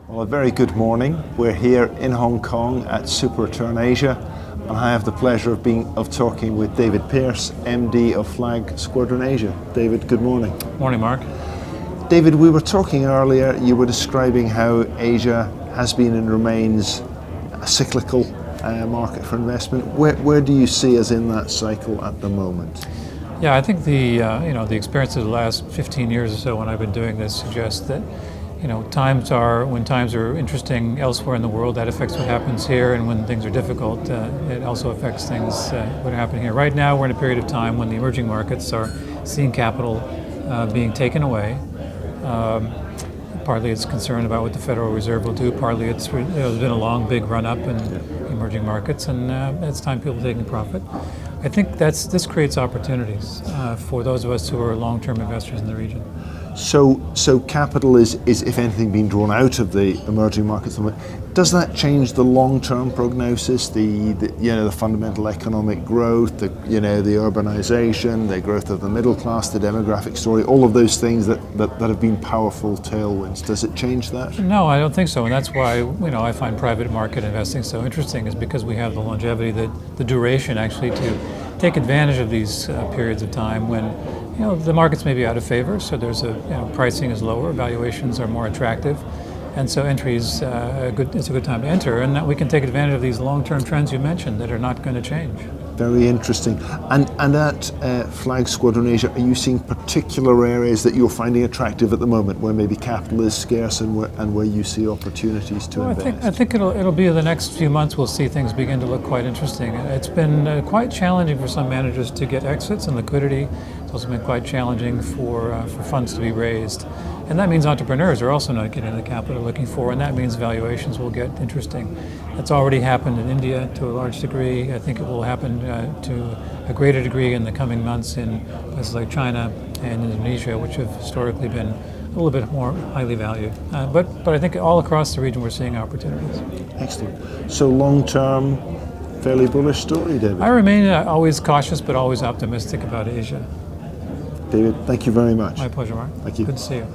Well, a very good morning. We're here in Hong Kong at Squadron Asia, and I have the pleasure of talking with David Pearce, MD of Squadron Asia. David, good morning. Morning, Mark. David, we were talking earlier, you were describing how Asia has been and remains a cyclical market for investment. Where do you see us in that cycle at the moment? Yeah, I think the experience of the last 15 years or so when I've been doing this suggests that when times are interesting elsewhere in the world, that affects what happens here, and when things are difficult, it also affects things what happen here. Right now, we're in a period of time when the emerging markets are seeing capital being taken away. Partly it's concerned about what the Federal Reserve will do. Partly there's been a long, big run-up in emerging markets, and it's time people taking profit. I think this creates opportunities for those of us who are long-term investors in the region. So capital is if anything being drawn out of the emerging markets. Does that change the long-term prognosis, the fundamental economic growth, the urbanization, the growth of the middle class, the demographic story, all of those things that have been powerful tailwinds? Does it change that? No, I don't think so, and that's why I find private market investing so interesting, is because we have the longevity, the duration actually to take advantage of these periods of time when the markets may be out of favor, so there's pricing is lower, valuations are more attractive, and so it's a good time to enter, and that we can take advantage of these long-term trends you mentioned that are not going to change. Very interesting. And at Squadron Asia, are you seeing particular areas that you're finding attractive at the moment, where maybe capital is scarce and where you see opportunities to invest? I think it'll be the next few months we'll see things begin to look quite interesting. It's been quite challenging for some managers to get exits and liquidity. It's also been quite challenging for funds to be raised. And that means entrepreneurs are also not getting the capital they're looking for, and that means valuations will get interesting. That's already happened in India to a large degree. I think it will happen to a greater degree in the coming months in places like China and Indonesia, which have historically been a little bit more highly valued. But I think all across the region we're seeing opportunities. Excellent. So long-term, fairly bullish story, David? I remain always cautious but always optimistic about Asia. David, thank you very much. My pleasure, Mark. Thank you. Good to see you.